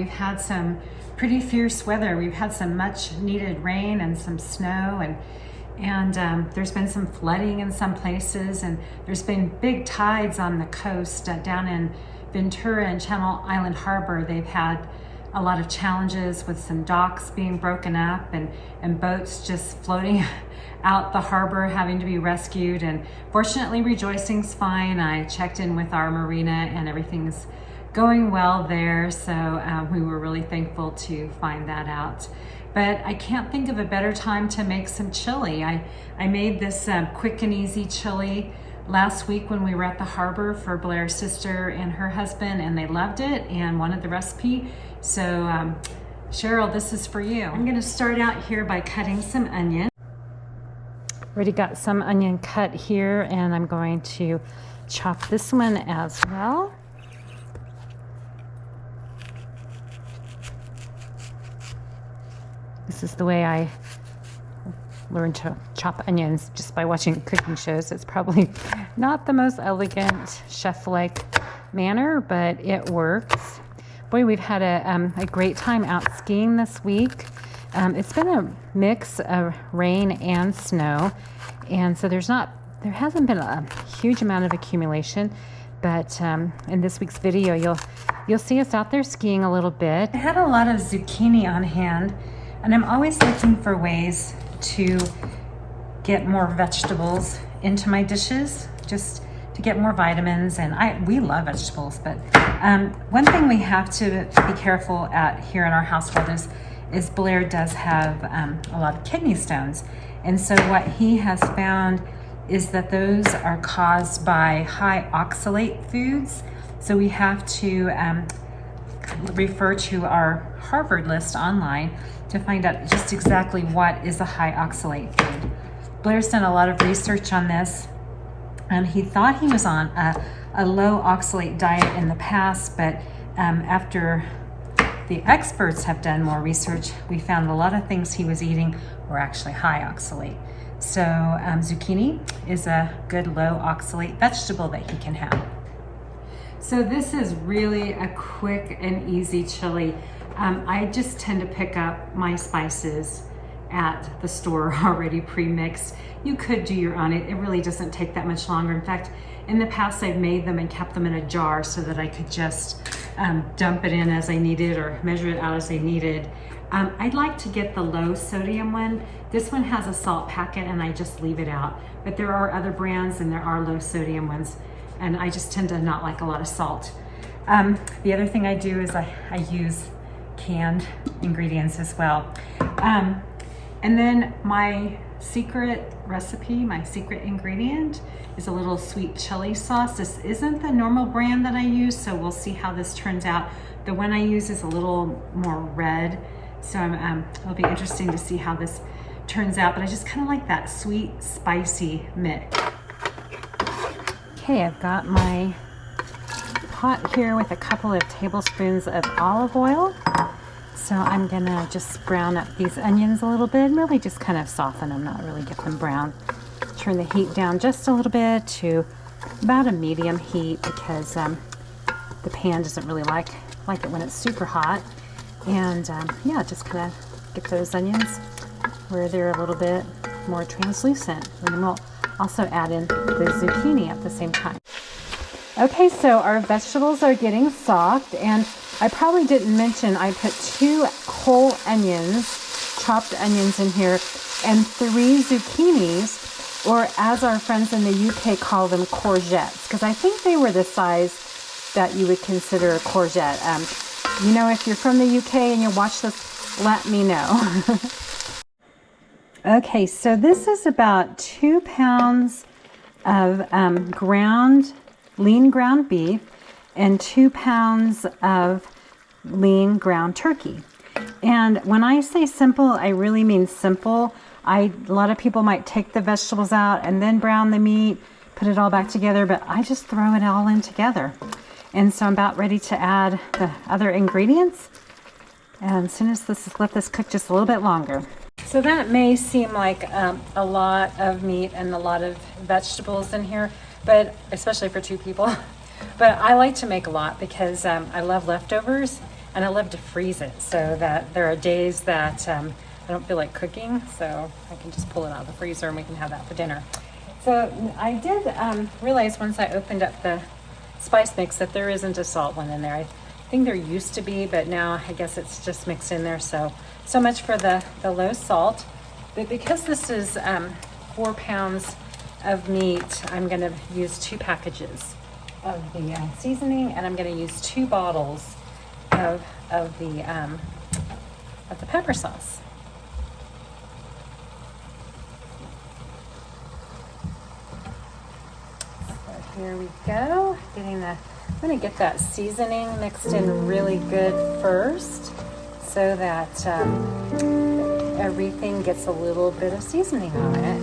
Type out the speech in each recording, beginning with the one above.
we've had some pretty fierce weather. We've had some much needed rain and some snow, and there's been some flooding in some places, and there's been big tides on the coast down in Ventura and Channel Island Harbor. They've had a lot of challenges with some docks being broken up and boats just floating out the harbor having to be rescued. And fortunately, Rejoicing's fine. I checked in with our marina and everything's going well there. So we were really thankful to find that out. But I can't think of a better time to make some chili. I made this quick and easy chili last week when we were at the harbor for Blair's sister and her husband, and they loved it and wanted the recipe. So Cheryl, this is for you. I'm gonna start out here by cutting some onion. Already got some onion cut here, and I'm going to chop this one as well. This is the way I learned to chop onions, just by watching cooking shows. It's probably not the most elegant chef-like manner, but it works. Boy, we've had a great time out skiing this week. It's been a mix of rain and snow, and so there hasn't been a huge amount of accumulation. But in this week's video, you'll see us out there skiing a little bit. I had a lot of zucchini on hand, and I'm always looking for ways to get more vegetables into my dishes, just to get more vitamins. And we love vegetables, but one thing we have to be careful at here in our household is Blair does have a lot of kidney stones. And so what he has found is that those are caused by high oxalate foods. So we have to refer to our Harvard list online to find out just exactly what is a high oxalate food. Blair's done a lot of research on this. He thought he was on a low oxalate diet in the past, but after the experts have done more research, we found a lot of things he was eating were actually high oxalate. So zucchini is a good low oxalate vegetable that he can have. So this is really a quick and easy chili. I just tend to pick up my spices at the store already pre-mixed. You could do your own. It really doesn't take that much longer. In fact, in the past, I've made them and kept them in a jar so that I could just dump it in as I needed or measure it out as I needed. I'd like to get the low sodium one. This one has a salt packet and I just leave it out. But there are other brands and there are low sodium ones, and I just tend to not like a lot of salt. The other thing I do is I use canned ingredients as well. And then my secret recipe, my secret ingredient is a little sweet chili sauce. This isn't the normal brand that I use, so we'll see how this turns out. The one I use is a little more red, so it'll be interesting to see how this turns out, but I just kind of like that sweet, spicy mix. Okay, I've got my pot here with a couple of tablespoons of olive oil. So I'm gonna just brown up these onions a little bit and really just kind of soften them, not really get them brown. Turn the heat down just a little bit to about a medium heat because the pan doesn't really like it when it's super hot. And yeah, just kind of get those onions where they're a little bit more translucent. And then we'll also add in the zucchini at the same time. Okay, so our vegetables are getting soft, and I probably didn't mention I put 2 whole onions, chopped onions in here, and 3 zucchinis, or as our friends in the UK call them, courgettes, because I think they were the size that you would consider a courgette. You know, if you're from the UK and you watch this, let me know. Okay, so this is about 2 pounds of lean ground beef and 2 pounds of lean ground turkey. And when I say simple, I really mean simple. A lot of people might take the vegetables out and then brown the meat, put it all back together, but I just throw it all in together. And so I'm about ready to add the other ingredients. And as soon as let this cook just a little bit longer. So that may seem like a lot of meat and a lot of vegetables in here, but especially for 2 people. But I like to make a lot because I love leftovers, And I love to freeze it so that there are days that I don't feel like cooking, so I can just pull it out of the freezer and we can have that for dinner. So I did realize once I opened up the spice mix that there isn't a salt one in there. I think there used to be, but now I guess it's just mixed in there. So much for the low salt. But because this is 4 pounds of meat, I'm going to use 2 packages of the seasoning, and I'm going to use 2 bottles of the pepper sauce. So here we go. I'm going to get that seasoning mixed in really good first, so that everything gets a little bit of seasoning on it.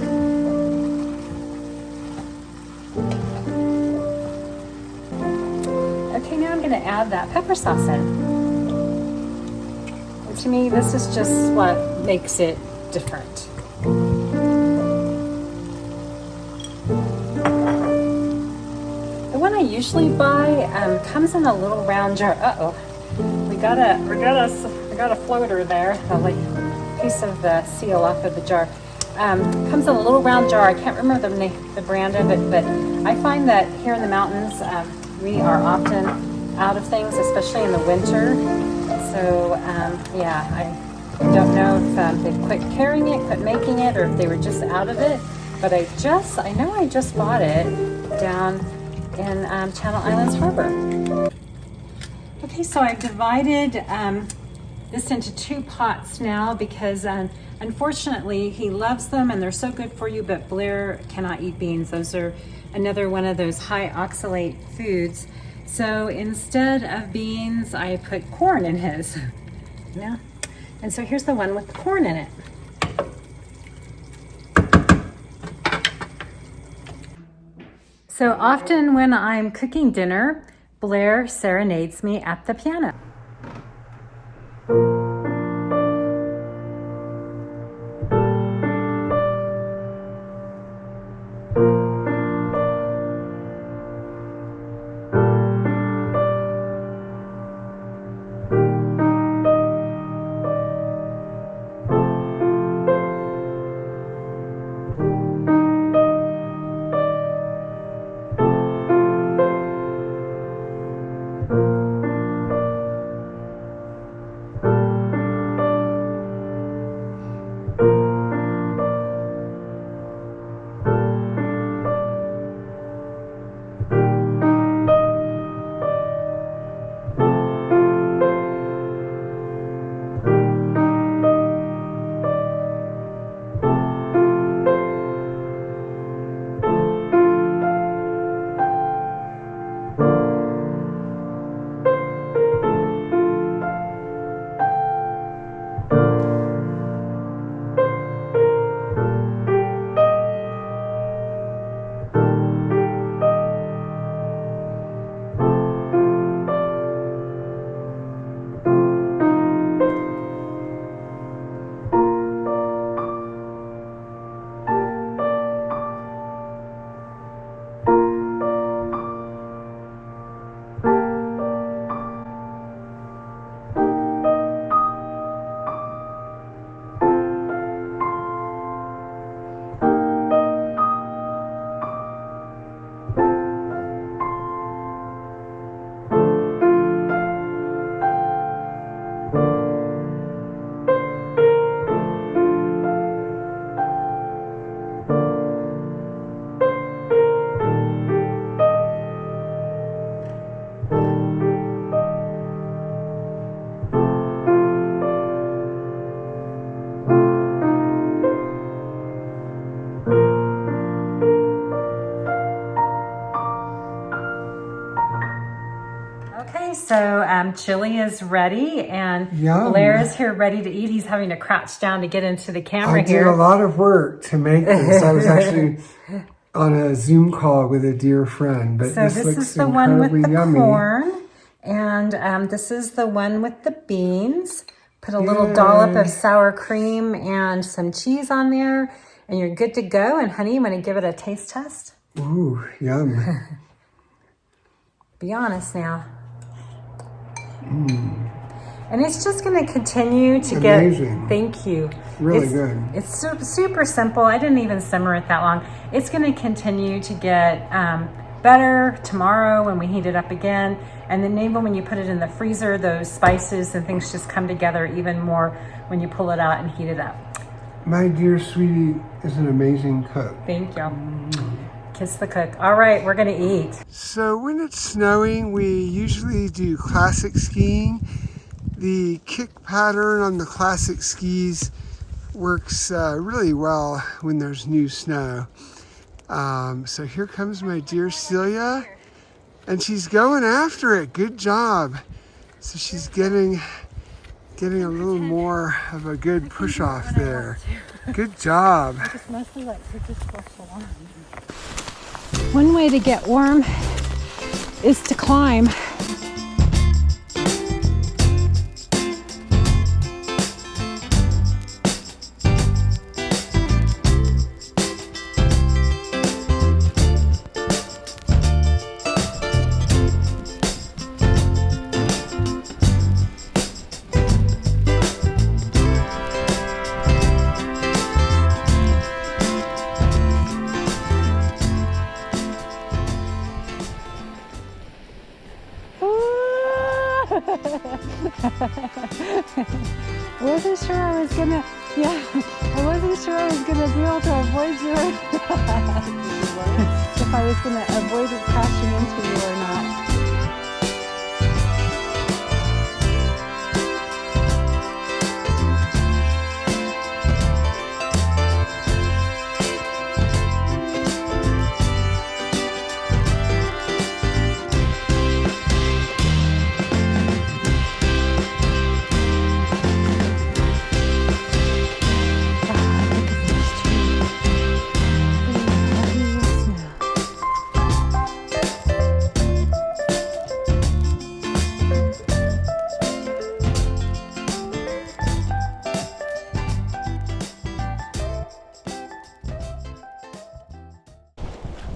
Okay, now I'm going to add that pepper sauce in. To me, this is just what makes it different. The one I usually buy comes in a little round jar. We got a floater there, a piece of the seal off of the jar. Comes in a little round jar. I can't remember the brand of it, but I find that here in the mountains, we are often out of things, especially in the winter. So yeah, I don't know if they've quit carrying it, quit making it, or if they were just out of it. But I know I just bought it down in Channel Islands Harbor. Okay, so I've divided this into 2 pots now because unfortunately he loves them and they're so good for you, but Blair cannot eat beans. Those are another one of those high oxalate foods. So instead of beans, I put corn in his. Yeah. And so here's the one with the corn in it. So often when I'm cooking dinner, Blair serenades me at the piano. So chili is ready, and Yum. Blair is here ready to eat. He's having to crouch down to get into the camera here. I did a lot of work to make this. I was actually on a Zoom call with a dear friend, but So this looks is the one with the yummy. corn, and this is the one with the beans. Put a little dollop of sour cream and some cheese on there, and you're good to go. And honey, you want to give it a taste test? Ooh, yum. Be honest now. And it's just going to continue to Amazing. get, thank you. Really good. It's super simple. I didn't even simmer it that long. It's going to continue to get better tomorrow when we heat it up again. And then even when you put it in the freezer, those spices and things just come together even more when you pull it out and heat it up. My dear sweetie is an amazing cook. Thank you. Kiss the cook. All right, we're going to eat. So when it's snowing, we usually do classic skiing. The kick pattern on the classic skis works really well when there's new snow. So here comes my dear Celia, and she's going after it. Good job. So she's getting a little more of a good push off there. Good job. Just mostly like to just brush along. One way to get warm is to climb. I wasn't sure I was gonna, I wasn't sure I was gonna be able to avoid you. If I was gonna avoid it crashing into you or not.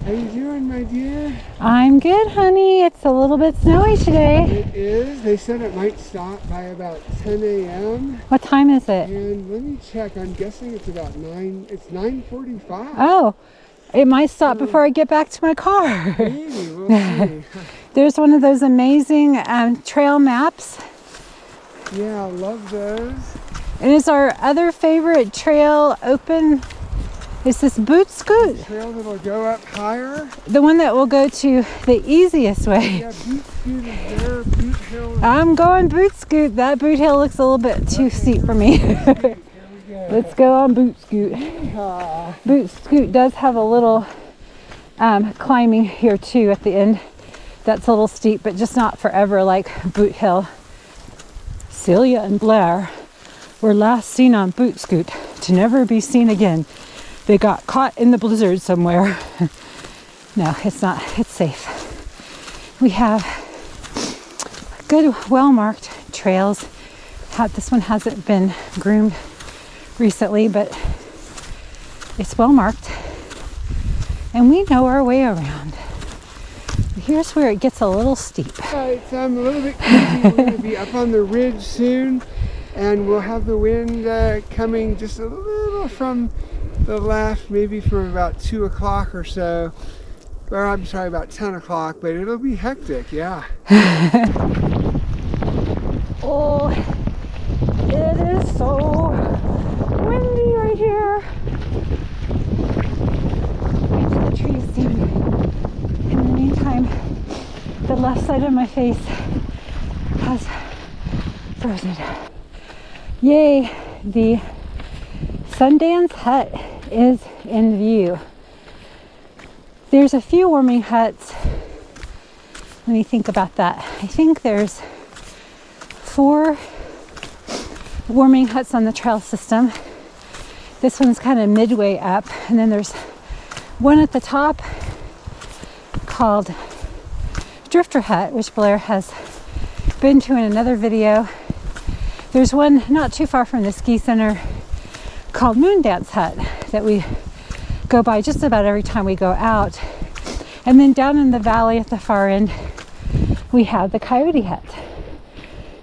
How you doing, my dear? I'm good, honey. It's a little bit snowy today. It is. They said it might stop by about 10 a.m. What time is it? And let me check. I'm guessing it's about 9. It's 9:45. Oh, it might stop before I get back to my car. Maybe. We'll see. There's one of those amazing trail maps. Yeah, I love those. And it's our other favorite trail open. It's this Boot Scoot. Trail that'll go up higher. The one that will go to the easiest way. Yeah, Boot Scoot is there. Boot Hill is I'm going Boot Scoot. That Boot Hill looks a little bit too steep for me. Here we go. Let's go on Boot Scoot. Boot Scoot does have a little climbing here too at the end. That's a little steep, but just not forever like Boot Hill. Celia and Blair were last seen on Boot Scoot to never be seen again. They got caught in the blizzard somewhere. No, it's not. It's safe. We have good, well-marked trails. This one hasn't been groomed recently, but it's well-marked. And we know our way around. Here's where it gets a little steep. It's a little bit crazy. We're going to be up on the ridge soon, and we'll have the wind coming just a little from the left, maybe from about 2 o'clock or so. Or I'm sorry, about 10 o'clock, but it'll be hectic, yeah. Oh, it is so windy right here. Wait till the trees sing. In the meantime, the left side of my face has frozen. Yay, the Sundance Hut is in view. There's a few warming huts. Let me think about that. I think there's 4 warming huts on the trail system. This one's kind of midway up, and then there's one at the top called Drifter Hut, which Blair has been to in another video. There's one not too far from the ski center called Moondance Hut that we go by just about every time we go out. And then down in the valley at the far end, we have the Coyote Hut.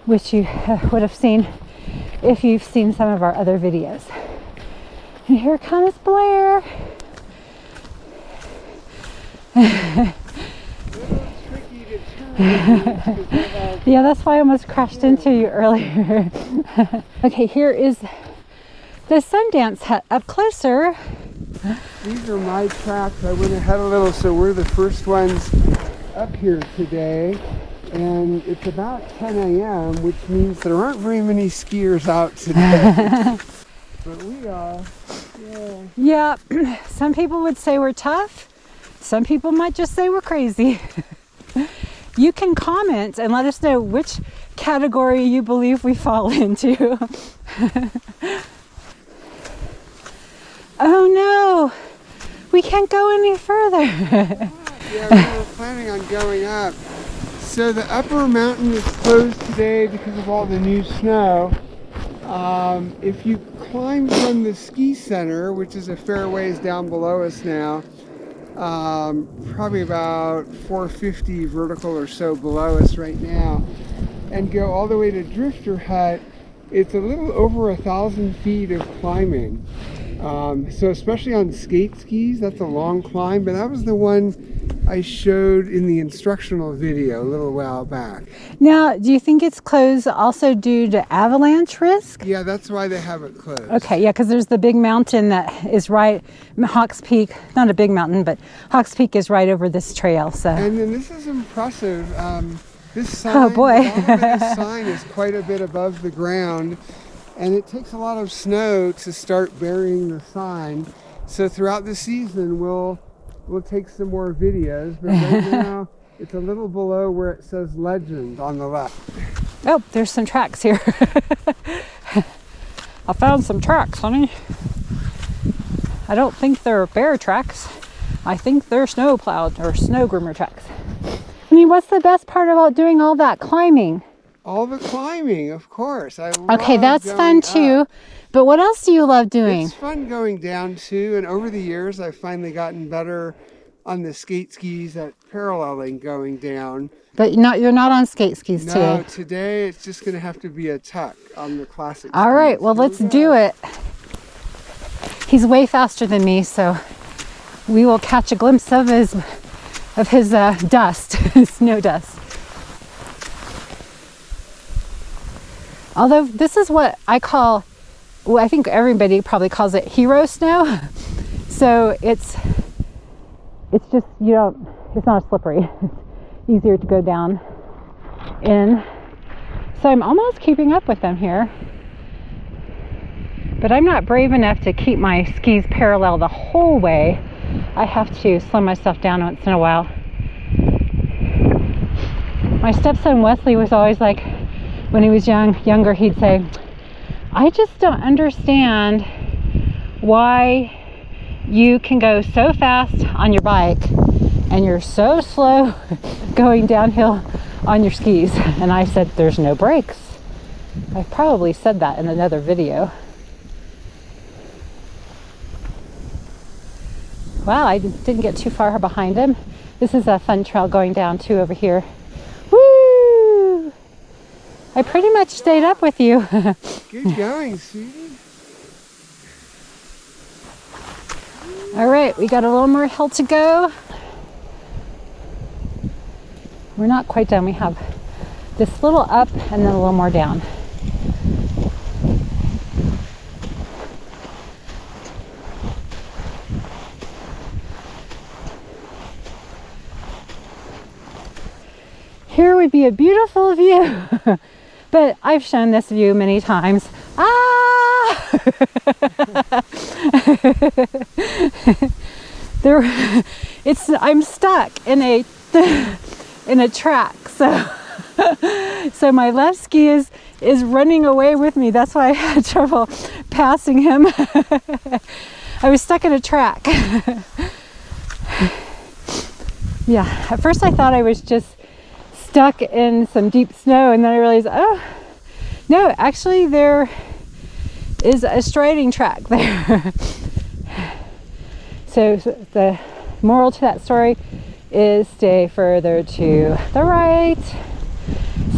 which you would have seen if you've seen some of our other videos. And here comes Blair. Yeah, that's why I almost crashed into you earlier. Okay, here is the Sundance Hut up closer. These are my tracks. I went ahead a little, so we're the first ones up here today. And it's about 10 a.m., which means there aren't very many skiers out today. But we are. Yeah, some people would say we're tough. Some people might just say we're crazy. You can comment and let us know which category you believe we fall into. Oh no, we can't go any further. Yeah, we were planning on going up. So the upper mountain is closed today because of all the new snow. If you climb from the ski center, which is a fair ways down below us now, probably about 450 vertical or so below us right now, and go all the way to Drifter Hut, it's a little over 1,000 feet of climbing. So especially on skate skis, that's a long climb, but that was the one I showed in the instructional video a little while back. Now, do you think it's closed also due to avalanche risk? Yeah, that's why they have it closed. Okay, yeah, because there's the big mountain that is right, Hawks Peak, not a big mountain, but Hawks Peak is right over this trail, so. And then this is impressive. This sign, Oh boy. this sign is quite a bit above the ground, and it takes a lot of snow to start burying the sign. So throughout the season, we'll take some more videos, but right now it's a little below where it says legend on the left. Oh, there's some tracks here. I found some tracks, honey. I don't think they're bear tracks. I think they're snow plowed or snow groomer tracks. I mean, what's the best part about doing all that climbing? All the climbing, of course. Okay, that's fun too. But what else do you love doing? It's fun going down too, and over the years I've finally gotten better on the skate skis at paralleling going down. But you're not on skate skis today. No, today it's just going to have to be a tuck on the classic All right, skis. well, let's do it. He's way faster than me, so we will catch a glimpse of his dust, snow dust. Although this is what I call, well, I think everybody probably calls it hero snow. So it's just, it's not as slippery. It's easier to go down in. So I'm almost keeping up with them here. But I'm not brave enough to keep my skis parallel the whole way. I have to slow myself down once in a while. My stepson Wesley was always like, when he was younger, he'd say, I just don't understand why you can go so fast on your bike and you're so slow going downhill on your skis. And I said, there's no brakes. I've probably said that in another video. Wow, I didn't get too far behind him. This is a fun trail going down too over here. Woo! I pretty much stayed up with you. Good going, sweetie. All right, we got a little more hill to go. We're not quite done. We have this little up and then a little more down. Here would be a beautiful view, but I've shown this view many times. Ah! I'm stuck in a track, so my left ski is running away with me. That's why I had trouble passing him. I was stuck in a track. Yeah, at first I thought I was just stuck in some deep snow, and then I realized, oh no, actually there is a striding track there. So the moral to that story is stay further to the right.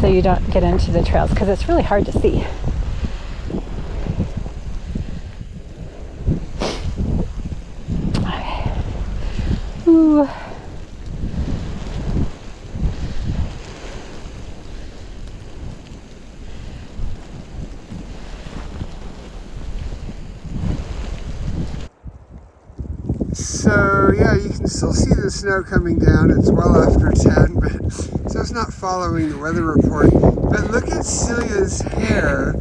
so you don't get into the trails because it's really hard to see. Ooh. So yeah, you can still see the snow coming down. It's well after 10, but so it's not following the weather report. But look at Celia's hair,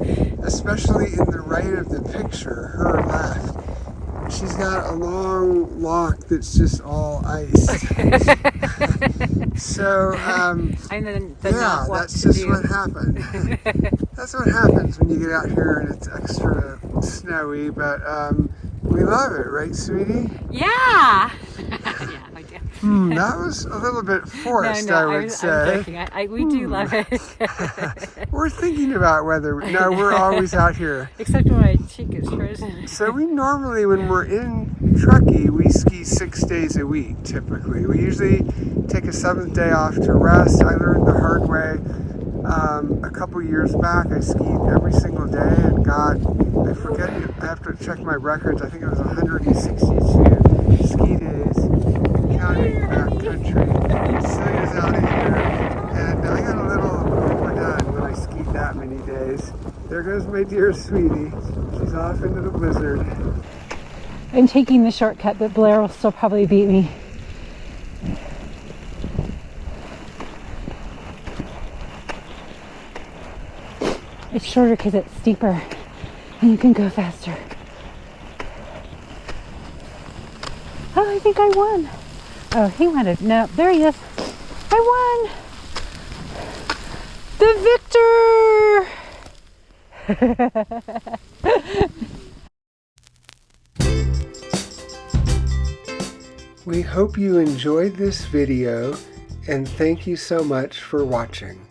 especially in the right of the picture, her left. She's got a long lock that's just all iced. So yeah, that's just what happened. That's what happens when you get out here and it's extra snowy, but we love it, right, sweetie? Yeah. Yeah, I do. That was a little bit forced, I would say. I'm joking. We do love it. We're thinking about whether... No, we're always out here. Except when my cheek is frozen. So we normally, when we're in Truckee, we ski 6 days a week, typically. We usually take a 7th day off to rest. I learned the hard way. A couple years back, I skied every single day and got, I forget, I have to check my records, I think it was 162 ski days counting backcountry. Celia's out of here, and I got a little overdone when I skied that many days. There goes my dear sweetie. She's off into the blizzard. I'm taking the shortcut, but Blair will still probably beat me. It's shorter because it's steeper and you can go faster. Oh, I think I won. Oh, he wanted, no, there he is. I won! The victor! We hope you enjoyed this video and thank you so much for watching.